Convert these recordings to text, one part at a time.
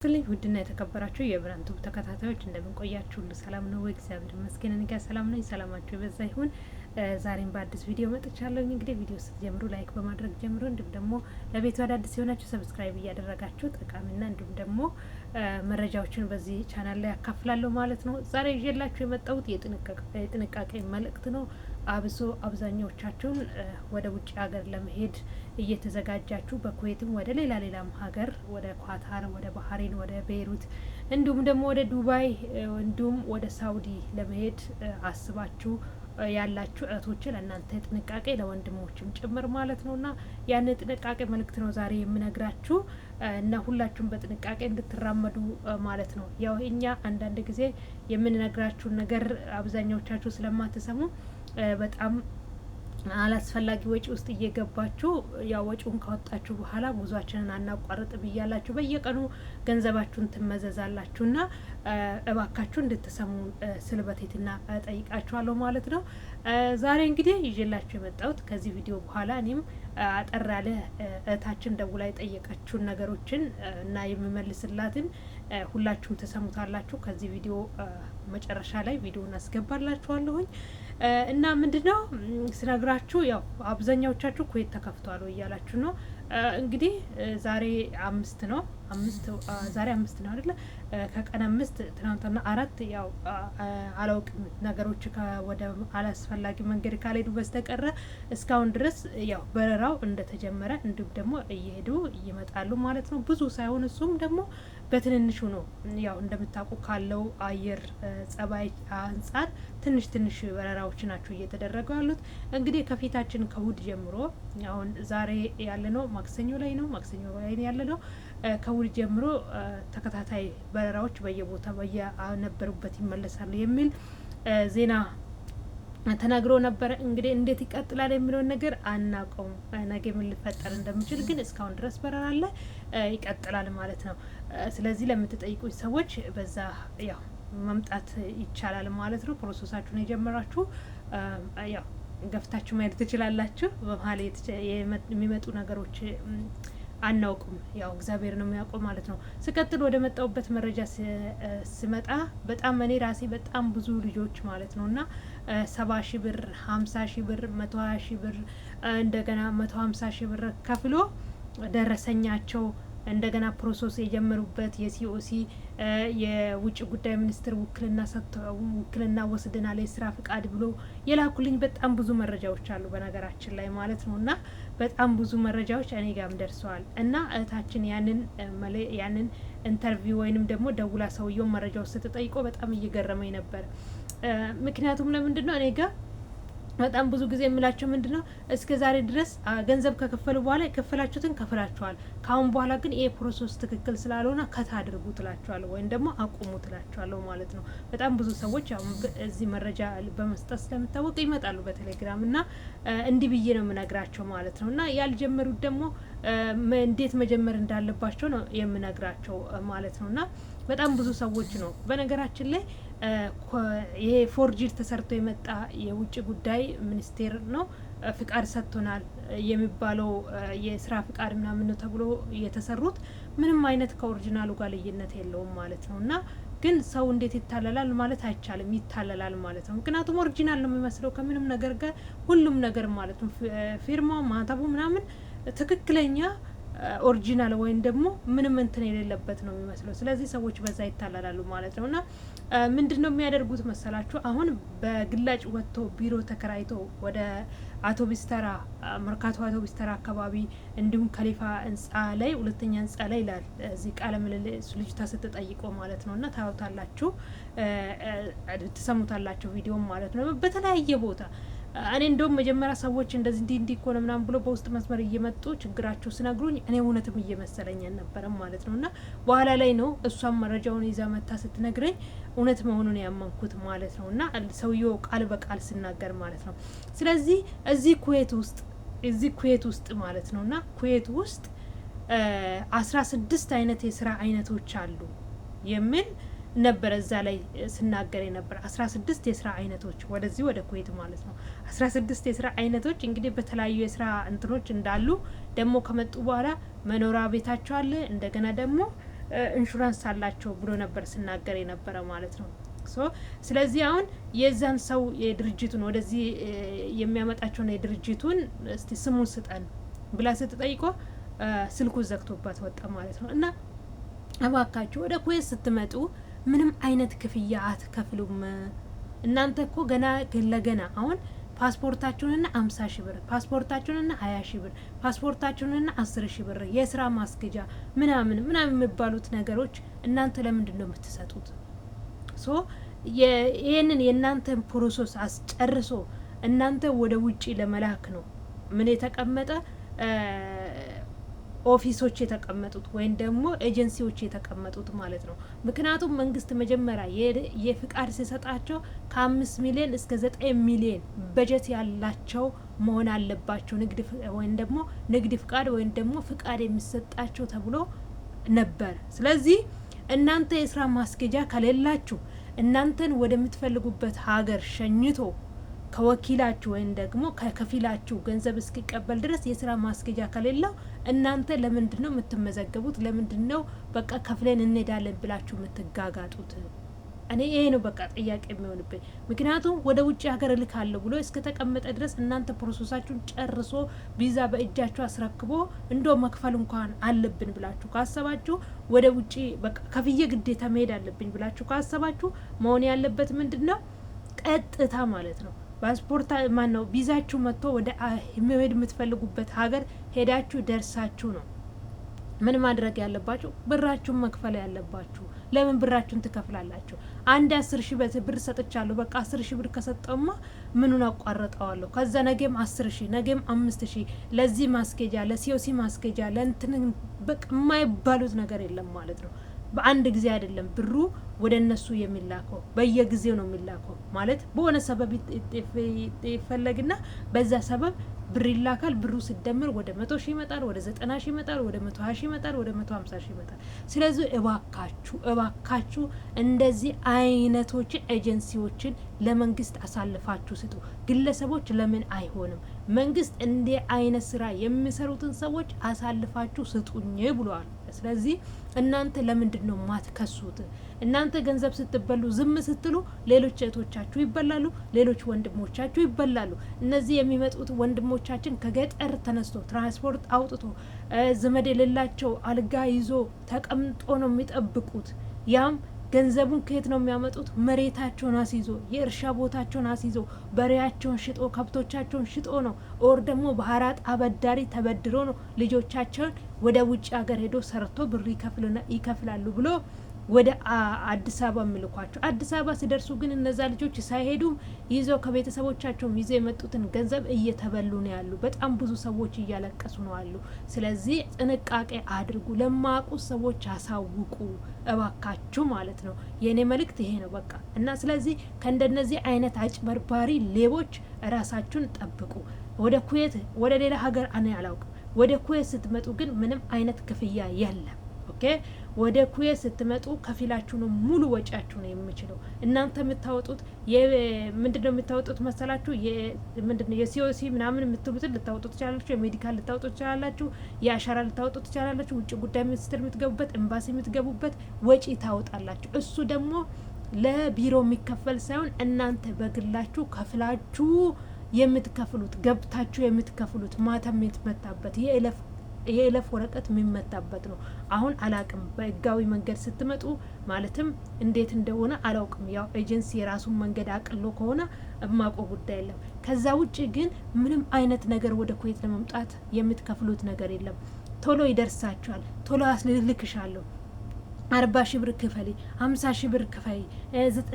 ክሊክ ውድና የተከበራችሁ የብራንቱ ተከታታዮች እንደምን ቆያችሁ? ሁሉ ሰላም ነው ወይ? እግዚአብሔር ይመስገን እኔ ጋር ሰላም ነኝ። ሰላማችሁ ይበዛ ይሁን። ዛሬም በአዲስ ቪዲዮ መጥቻለሁ። እንግዲህ ቪዲዮ ስትጀምሩ ላይክ በማድረግ ጀምሩ። እንዲሁም ደግሞ ለቤቱ አዳዲስ የሆናችሁ ሰብስክራይብ እያደረጋችሁ ጠቃሚና እንዲሁም ደግሞ መረጃዎችን በዚህ ቻናል ላይ ያካፍላለሁ ማለት ነው። ዛሬ ይዤላችሁ የመጣሁት የጥንቃቄ መልእክት ነው። አብሶ አብዛኛዎቻችሁን ወደ ውጭ ሀገር ለመሄድ እየተዘጋጃችሁ በኩዌትም ወደ ሌላም ሀገር ወደ ኳታር፣ ወደ ባህሬን፣ ወደ ቤይሩት እንዲሁም ደግሞ ወደ ዱባይ እንዲሁም ወደ ሳውዲ ለመሄድ አስባችሁ ያላችሁ እህቶች ለእናንተ ጥንቃቄ ለወንድሞችም ጭምር ማለት ነውና ያን ጥንቃቄ መልእክት ነው ዛሬ የምነግራችሁ እና ሁላችሁም በጥንቃቄ እንድትራመዱ ማለት ነው። ያው እኛ አንዳንድ ጊዜ የምንነግራችሁን ነገር አብዛኛዎቻችሁ ስለማትሰሙ በጣም አላስፈላጊ ወጪ ውስጥ እየገባችሁ ያው ወጪውን ካወጣችሁ በኋላ ጉዟችንን አናቋርጥ ብያላችሁ በየቀኑ ገንዘባችሁን ትመዘዛላችሁና እባካችሁ እንድትሰሙ ስልበቴትና ጠይቃችኋለሁ ማለት ነው። ዛሬ እንግዲህ ይዤላችሁ የመጣሁት ከዚህ ቪዲዮ በኋላ እኔም አጠር ያለ እህታችን ደውላ የጠየቀችውን ነገሮችን እና የምመልስላትን ሁላችሁም ተሰሙታላችሁ። ከዚህ ቪዲዮ መጨረሻ ላይ ቪዲዮን አስገባላችኋለሁኝ እና ምንድነው ስነግራችሁ ያው አብዛኛዎቻችሁ ኩዌት ተከፍቷል እያላችሁ ነው። እንግዲህ ዛሬ አምስት ነው አይደለ? ከቀን 5 ትናንትና 4 ያው አላውቅም ነገሮች ወደ አላስፈላጊ መንገድ ካልሄዱ በስተቀረ እስካሁን ድረስ ያው በረራው እንደተጀመረ እንዲሁም ደግሞ እየሄዱ ይመጣሉ ማለት ነው። ብዙ ሳይሆን እሱም ደግሞ በትንንሹ ነው። ያው እንደምታውቁ ካለው አየር ጸባይ አንጻር ትንሽ በረራዎች ናቸው እየተደረጉ ያሉት። እንግዲህ ከፊታችን ከእሁድ ጀምሮ አሁን ዛሬ ያለነው ማክሰኞ ላይ ያለነው ከእሁድ ጀምሮ ተከታታይ በረራዎች በየቦታ በየነበሩበት ይመለሳሉ የሚል ዜና ተናግሮ ነበር። እንግዲህ እንዴት ይቀጥላል የሚለውን ነገር አናውቀውም። ነገ ምን ሊፈጠር እንደሚችል ግን እስካሁን ድረስ በረራ አለ፣ ይቀጥላል ማለት ነው። ስለዚህ ለምትጠይቁኝ ሰዎች በዛ ያው መምጣት ይቻላል ማለት ነው። ፕሮሰሳችሁን የጀመራችሁ ያው ገፍታችሁ ማየት ትችላላችሁ። በመሀል የሚመጡ ነገሮች አናውቅም፣ ያው እግዚአብሔር ነው የሚያውቀው ማለት ነው። ስቀጥል ወደ መጣሁበት መረጃ ስመጣ በጣም እኔ ራሴ በጣም ብዙ ልጆች ማለት ነው እና 70,000 ብር 50,000 ብር 120,000 ብር እንደገና 150,000 ብር ከፍሎ ደረሰኛቸው እንደገና ፕሮሰስ የጀመሩበት የሲኦሲ የውጭ ጉዳይ ሚኒስትር ውክልና ወስደናል የስራ ፍቃድ ብሎ የላኩልኝ በጣም ብዙ መረጃዎች አሉ በነገራችን ላይ ማለት ነው። እና በጣም ብዙ መረጃዎች እኔ ጋርም ደርሰዋል እና እህታችን ያንን ኢንተርቪው ወይንም ደግሞ ደውላ ሰውየውን መረጃው ስትጠይቆ በጣም እየገረመኝ ነበር። ምክንያቱም ለምንድን ነው እኔ ጋር በጣም ብዙ ጊዜ የምላቸው ምንድነው እስከ ዛሬ ድረስ ገንዘብ ከከፈሉ በኋላ የከፈላችሁትን ከፍላችኋል፣ ካሁን በኋላ ግን ይሄ ፕሮሰስ ትክክል ስላልሆነ ከት አድርጉ ትላችኋለሁ ወይም ደግሞ አቁሙ ትላችኋለሁ ማለት ነው። በጣም ብዙ ሰዎች አሁን እዚህ መረጃ በመስጠት ስለምታወቅ ይመጣሉ በቴሌግራም እና እንዲህ ብዬ ነው የምነግራቸው ማለት ነው። እና ያልጀመሩት ደግሞ እንዴት መጀመር እንዳለባቸው ነው የምነግራቸው ማለት ነው። እና በጣም ብዙ ሰዎች ነው በነገራችን ላይ ይሄ ፎርጂድ ተሰርቶ የመጣ የውጭ ጉዳይ ሚኒስቴር ነው ፍቃድ ሰጥቶናል የሚባለው የስራ ፍቃድ ምናምን ነው ተብሎ የተሰሩት ምንም አይነት ከኦሪጂናሉ ጋር ልዩነት የለውም ማለት ነው። እና ግን ሰው እንዴት ይታለላል ማለት አይቻልም፣ ይታለላል ማለት ነው። ምክንያቱም ኦሪጂናል ነው የሚመስለው ከምንም ነገር ጋር ሁሉም ነገር ማለት ነው። ፊርማው ማህተቡ ምናምን ትክክለኛ ኦሪጂናል ወይም ደግሞ ምንም እንትን የሌለበት ነው የሚመስለው። ስለዚህ ሰዎች በዛ ይታለላሉ ማለት ነው። እና ምንድነው የሚያደርጉት መሰላችሁ? አሁን በግላጭ ወጥቶ ቢሮ ተከራይቶ ወደ አውቶቢስ ተራ መርካቶ አውቶቢስ ተራ አካባቢ እንዲሁም ከሊፋ ህንጻ ላይ 2ኛ ህንጻ ላይ ይላል እዚህ ቃለ ምልልስ ልጅቷ ስትጠይቆ ማለት ነው። እና ታዩታላችሁ፣ ትሰሙታላችሁ ቪዲዮም ማለት ነው በተለያየ ቦታ። እኔ እንደውም መጀመሪያ ሰዎች እንደዚህ እንዲህ እኮ ነው ምናምን ብሎ በውስጥ መስመር እየመጡ ችግራቸው ሲነግሩኝ እኔ እውነትም እየመሰለኝ አልነበረም ማለት ነው። እና በኋላ ላይ ነው እሷም መረጃውን ይዛ መታ ስትነግረኝ እውነት መሆኑን ያመንኩት ማለት ነው። እና ሰውየው ቃል በቃል ሲናገር ማለት ነው። ስለዚህ እዚህ ኩዌት ውስጥ ማለት ነው እና ኩዌት ውስጥ 16 አይነት የስራ አይነቶች አሉ የሚል ነበር እዛ ላይ ስናገር የነበር 16 የስራ አይነቶች ወደዚህ ወደ ኩዌት ማለት ነው 16 የስራ አይነቶች እንግዲህ በተለያዩ የስራ እንትኖች እንዳሉ ደግሞ ከመጡ በኋላ መኖሪያ ቤታቸው አለ እንደገና ደግሞ ኢንሹራንስ አላቸው ብሎ ነበር ሲናገር የነበረ ማለት ነው። ስለዚህ አሁን የዛን ሰው የድርጅቱን ወደዚህ የሚያመጣቸውን የድርጅቱን እስቲ ስሙን ስጠን ብላ ስትጠይቆ ስልኩ ዘግቶባት ወጣ ማለት ነው። እና እባካችሁ ወደ ኩዌት ስትመጡ ምንም አይነት ክፍያ አትከፍሉም። እናንተ እኮ ገና ለገና አሁን ፓስፖርታችሁንና 50 ሺህ ብር፣ ፓስፖርታችሁንና 20 ሺህ ብር፣ ፓስፖርታችሁንና 10 ሺህ ብር፣ የስራ ማስገጃ ምናምን የሚባሉት ነገሮች እናንተ ለምንድን ነው የምትሰጡት? ይህንን የእናንተን ፕሮሰስ አስጨርሶ እናንተ ወደ ውጪ ለመላክ ነው ምን የተቀመጠ ኦፊሶች የተቀመጡት ወይም ደግሞ ኤጀንሲዎች የተቀመጡት ማለት ነው። ምክንያቱም መንግስት መጀመሪያ የፍቃድ ሲሰጣቸው ከ5 ሚሊዮን እስከ 9 ሚሊዮን በጀት ያላቸው መሆን አለባቸው ወይም ደግሞ ንግድ ፍቃድ ወይም ደግሞ ፍቃድ የሚሰጣቸው ተብሎ ነበር። ስለዚህ እናንተ የስራ ማስኬጃ ከሌላችሁ እናንተን ወደምትፈልጉበት ሀገር ሸኝቶ ከወኪላችሁ ወይም ደግሞ ከከፊላችሁ ገንዘብ እስኪቀበል ድረስ የስራ ማስኬጃ ከሌለው እናንተ ለምንድን ነው የምትመዘገቡት? ለምንድን ነው በቃ ከፍለን እንሄዳለን ብላችሁ የምትጋጋጡት? እኔ ይሄ ነው በቃ ጥያቄ የሚሆንብኝ። ምክንያቱም ወደ ውጭ ሀገር እልካለሁ ብሎ እስከተቀመጠ ድረስ እናንተ ፕሮሰሳችሁን ጨርሶ ቪዛ በእጃችሁ አስረክቦ እንዶ መክፈል እንኳን አለብን ብላችሁ ካሰባችሁ ወደ ውጭ በቃ ከፍዬ ግዴታ መሄድ አለብኝ ብላችሁ ካሰባችሁ መሆን ያለበት ምንድን ነው ቀጥታ ማለት ነው ፓስፖርት ማን ነው ቪዛችሁ መጥቶ ወደ መሄድ የምትፈልጉበት ሀገር ሄዳችሁ ደርሳችሁ ነው ምን ማድረግ ያለባችሁ ብራችሁን መክፈል ያለባችሁ። ለምን ብራችሁን ትከፍላላችሁ? አንድ 10 ሺህ ብር ሰጥቻለሁ በቃ 10 ሺህ ብር ከሰጠውማ ምኑን አቋርጠዋለሁ? ከዛ ነገም 10 ሺህ ነገም 5 ሺህ ለዚህ ማስኬጃ ለሲኦሲ ማስኬጃ ለእንትን በቃ የማይባሉት ነገር የለም ማለት ነው። በአንድ ጊዜ አይደለም ብሩ ወደ እነሱ የሚላከው በየጊዜው ነው የሚላከው ማለት በሆነ ሰበብ ይፈለግና በዛ ሰበብ ብር ይላካል። ብሩ ሲደመር ወደ 100 ሺህ ይመጣል፣ ወደ 90 ሺህ ይመጣል፣ ወደ 120 ሺህ ይመጣል፣ ወደ 150 ሺህ ይመጣል። ስለዚህ እባካችሁ እንደዚህ አይነቶች ኤጀንሲዎችን ለመንግስት አሳልፋችሁ ስጡ። ግለሰቦች ለምን አይሆንም? መንግስት እንዲህ አይነት ስራ የሚሰሩትን ሰዎች አሳልፋችሁ ስጡኝ ብሏል። ስለዚህ እናንተ ለምንድን ነው ማትከሱት? እናንተ ገንዘብ ስትበሉ ዝም ስትሉ ሌሎች እህቶቻችሁ ይበላሉ፣ ሌሎች ወንድሞቻችሁ ይበላሉ። እነዚህ የሚመጡት ወንድሞቻችን ከገጠር ተነስቶ ትራንስፖርት አውጥቶ ዘመድ የሌላቸው አልጋ ይዞ ተቀምጦ ነው የሚጠብቁት። ያም ገንዘቡን ከየት ነው የሚያመጡት? መሬታቸውን አስይዞ የእርሻ ቦታቸውን አስይዞ በሬያቸውን ሽጦ ከብቶቻቸውን ሽጦ ነው። ኦር ደግሞ ባህራት አበዳሪ ተበድሮ ነው ልጆቻቸውን ወደ ውጭ ሀገር ሄዶ ሰርቶ ብር ይከፍላሉ ብሎ ወደ አዲስ አበባ የሚልኳቸው። አዲስ አበባ ሲደርሱ ግን እነዛ ልጆች ሳይሄዱም ይዘው ከቤተሰቦቻቸውም ይዘው የመጡትን ገንዘብ እየተበሉ ነው ያሉ። በጣም ብዙ ሰዎች እያለቀሱ ነው አሉ። ስለዚህ ጥንቃቄ አድርጉ። ለማያውቁ ሰዎች አሳውቁ እባካችሁ ማለት ነው። የእኔ መልእክት ይሄ ነው በቃ። እና ስለዚህ ከእንደነዚህ አይነት አጭበርባሪ ሌቦች ራሳችሁን ጠብቁ። ወደ ኩዌት ወደ ሌላ ሀገር እኔ አላውቅም። ወደ ኩዌት ስትመጡ ግን ምንም አይነት ክፍያ የለም። ኦኬ ወደ ኩዌት ስትመጡ ከፊላችሁ ነው ሙሉ ወጪያችሁ ነው የሚችለው። እናንተ የምታወጡት ምንድነው የምታወጡት መሰላችሁ? ምንድነው የሲኦሲ ምናምን የምትሉትን ልታወጡ ትችላላችሁ። የሜዲካል ልታወጡ ትችላላችሁ። የአሻራ ልታወጡ ትችላላችሁ። ውጭ ጉዳይ ሚኒስትር የምትገቡበት፣ ኤምባሲ የምትገቡበት ወጪ ታወጣላችሁ። እሱ ደግሞ ለቢሮ የሚከፈል ሳይሆን እናንተ በግላችሁ ከፍላችሁ የምትከፍሉት ገብታችሁ የምትከፍሉት ማተም የምትመታበት የይለፍ ወረቀት የሚመታበት ነው። አሁን አላቅም በህጋዊ መንገድ ስትመጡ ማለትም እንዴት እንደሆነ አላውቅም። ያው ኤጀንሲ የራሱን መንገድ አቅሎ ከሆነ እማቆ ጉዳይ የለም። ከዛ ውጭ ግን ምንም አይነት ነገር ወደ ኩዌት ለመምጣት የምትከፍሉት ነገር የለም። ቶሎ ይደርሳችኋል። ቶሎ አስልክሻለሁ 40 ሺህ ብር ክፈይ፣ 50 ሺህ ብር ክፈይ፣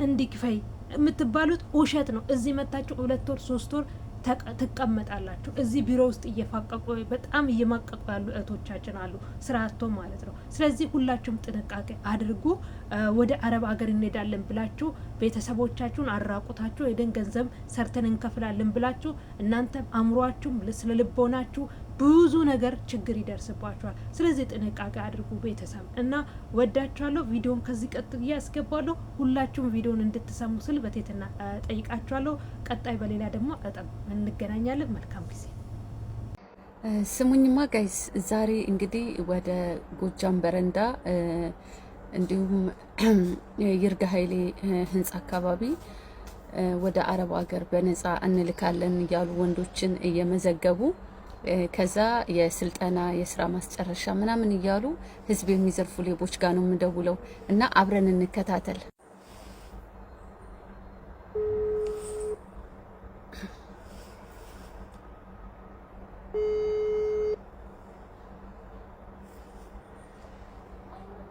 እንዲህ ክፈይ የምትባሉት ውሸት ነው። እዚህ መታችሁ 2 ወር 3 ወር ትቀመጣላችሁ። እዚህ ቢሮ ውስጥ እየፋቀቁ በጣም እየማቀቁ ያሉ እህቶቻችን አሉ፣ ስራቶ ማለት ነው። ስለዚህ ሁላችሁም ጥንቃቄ አድርጉ። ወደ አረብ ሀገር እንሄዳለን ብላችሁ ቤተሰቦቻችሁን አራቁታችሁ ሄደን ገንዘብ ሰርተን እንከፍላለን ብላችሁ እናንተም አእምሯችሁም ስለ ልቦናችሁ ብዙ ነገር ችግር ይደርስባችኋል። ስለዚህ ጥንቃቄ አድርጉ ቤተሰብ እና ወዳችኋለሁ። ቪዲዮን ከዚህ ቀጥዬ ያስገባለሁ። ሁላችሁም ቪዲዮን እንድትሰሙ ስል በትህትና ጠይቃችኋለሁ። ቀጣይ በሌላ ደግሞ እንገናኛለን። መልካም ጊዜ ስሙኝማ ጋይስ ዛሬ እንግዲህ ወደ ጎጃም በረንዳ እንዲሁም ይርጋ ኃይሌ ህንጻ አካባቢ ወደ አረብ ሀገር በነፃ እንልካለን እያሉ ወንዶችን እየመዘገቡ ከዛ የስልጠና የስራ ማስጨረሻ ምናምን እያሉ ህዝብ የሚዘርፉ ሌቦች ጋር ነው የምደውለው እና አብረን እንከታተል።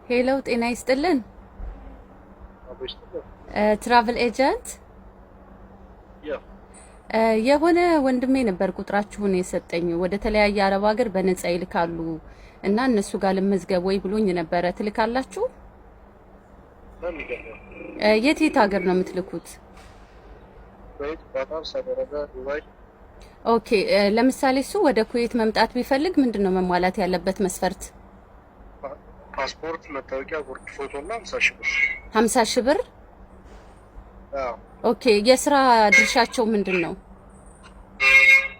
ሄሎ ጤና ይስጥልን። ትራቭል ኤጀንት የሆነ ወንድሜ ነበር ቁጥራችሁን የሰጠኝ። ወደ ተለያየ አረብ ሀገር በነፃ ይልካሉ እና እነሱ ጋር ልመዝገብ ወይ ብሎኝ ነበረ። ትልካላችሁ? የት ሀገር ነው የምትልኩት? ኦኬ። ለምሳሌ እሱ ወደ ኩዌት መምጣት ቢፈልግ ምንድነው መሟላት ያለበት መስፈርት? ፓስፖርት፣ መታወቂያ፣ ጉርድ ፎቶ እና 50 ሺህ ብር። 50 ሺህ ብር? አዎ። ኦኬ። የስራ ድርሻቸው ምንድን ነው?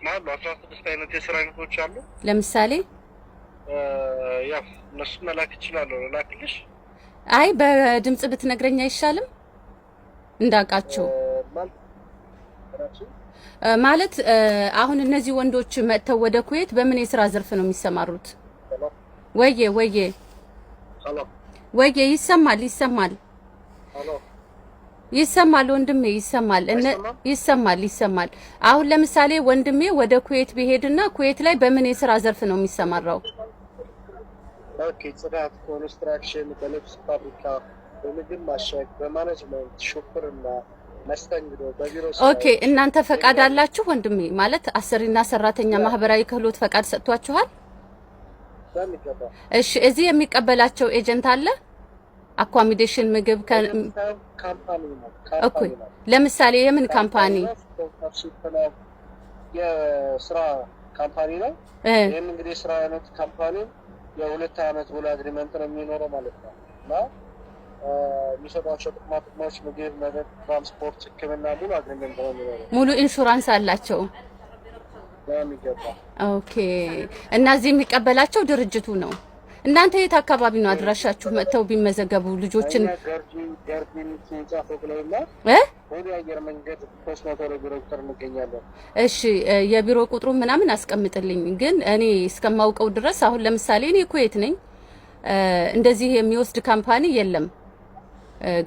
ማለት 16 አይነት የስራ አይነቶች አሉ። ለምሳሌ ያው እነሱ መላክ ይችላል። ላክልሽ? አይ በድምጽ ብትነግረኝ አይሻልም? እንዳውቃቸው ማለት አሁን እነዚህ ወንዶች መጥተው ወደ ኩዌት በምን የስራ ዘርፍ ነው የሚሰማሩት? ወዬ ይሰማል ወንድሜ ይሰማል። አሁን ለምሳሌ ወንድሜ ወደ ኩዌት ቢሄድና ኩዌት ላይ በምን የስራ ዘርፍ ነው የሚሰማራው? ኦኬ፣ ጽዳት፣ ኮንስትራክሽን፣ በልብስ ፋብሪካ፣ በምግብ ማሸግ፣ በማኔጅመንት፣ ሹፍርና፣ መስተንግዶ፣ በቢሮ። ኦኬ፣ እናንተ ፈቃድ አላችሁ ወንድሜ? ማለት አሰሪና ሰራተኛ ማህበራዊ ክህሎት ፈቃድ ሰጥቷችኋል? እሺ፣ እዚህ የሚቀበላቸው ኤጀንት አለ? አኮሞዴሽን፣ ምግብ ካምፓኒ ነው። ኦኬ፣ ለምሳሌ የምን ካምፓኒ? የስራ ካምፓኒ ነው። ይሄን እንግዲህ የስራ አይነት ካምፓኒ የ2 አመት ውል አግሪመንት ነው የሚኖረው ማለት ነው እና የሚሰጧቸው ጥቅሞች ምግብ፣ መጠጥ፣ ትራንስፖርት፣ ሕክምና ሙሉ አግሪመንት ነው የሚኖረው። ሙሉ ኢንሹራንስ አላቸው። ኦኬ። እና እዚህ የሚቀበላቸው ድርጅቱ ነው። እናንተ የት አካባቢ ነው አድራሻችሁ? መጥተው ቢመዘገቡ ልጆችን እሺ፣ የቢሮ ቁጥሩ ምናምን አስቀምጥልኝ። ግን እኔ እስከማውቀው ድረስ አሁን ለምሳሌ እኔ ኩዌት ነኝ፣ እንደዚህ የሚወስድ ካምፓኒ የለም።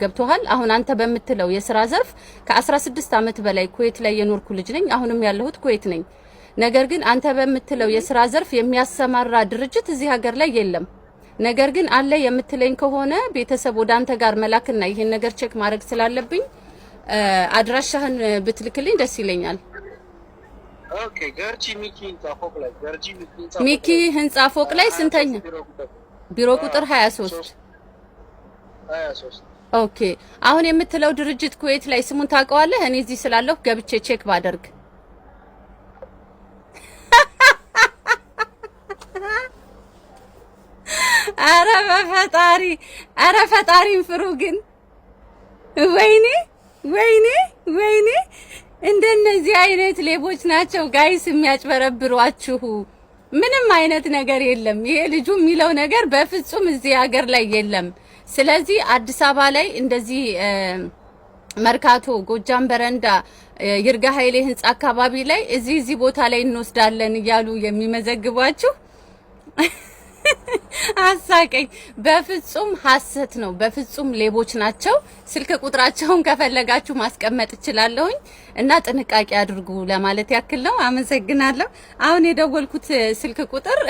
ገብቶሃል? አሁን አንተ በምትለው የስራ ዘርፍ ከ16 አመት በላይ ኩዌት ላይ የኖርኩ ልጅ ነኝ። አሁንም ያለሁት ኩዌት ነኝ። ነገር ግን አንተ በምትለው የስራ ዘርፍ የሚያሰማራ ድርጅት እዚህ ሀገር ላይ የለም። ነገር ግን አለ የምትለኝ ከሆነ ቤተሰብ ወደ አንተ ጋር መላክና ይሄን ነገር ቼክ ማድረግ ስላለብኝ አድራሻህን ብትልክልኝ ደስ ይለኛል። ኦኬ። ገርጂ ሚኪ ህንጻ ፎቅ ላይ ስንተኛ? ቢሮ ቁጥር 23። ኦኬ። አሁን የምትለው ድርጅት ኩዌት ላይ ስሙን ታውቀዋለህ? እኔ እዚህ ስላለሁ ገብቼ ቼክ ባደርግ አረ ፈጣሪን ፍሩ ግን። ወይኔ እንደነዚህ አይነት ሌቦች ናቸው ጋይስ የሚያጭበረብሯችሁ። ምንም አይነት ነገር የለም። ይሄ ልጁ የሚለው ነገር በፍጹም እዚህ ሀገር ላይ የለም። ስለዚህ አዲስ አበባ ላይ እንደዚህ መርካቶ፣ ጎጃም በረንዳ፣ ይርጋ ኃይሌ ህንጻ አካባቢ ላይ እዚህ ቦታ ላይ እንወስዳለን እያሉ የሚመዘግቧችሁ አሳቀኝ። በፍጹም ሐሰት ነው። በፍጹም ሌቦች ናቸው። ስልክ ቁጥራቸውን ከፈለጋችሁ ማስቀመጥ እችላለሁኝ እና ጥንቃቄ አድርጉ ለማለት ያክል ነው። አመሰግናለሁ። አሁን የደወልኩት ስልክ ቁጥር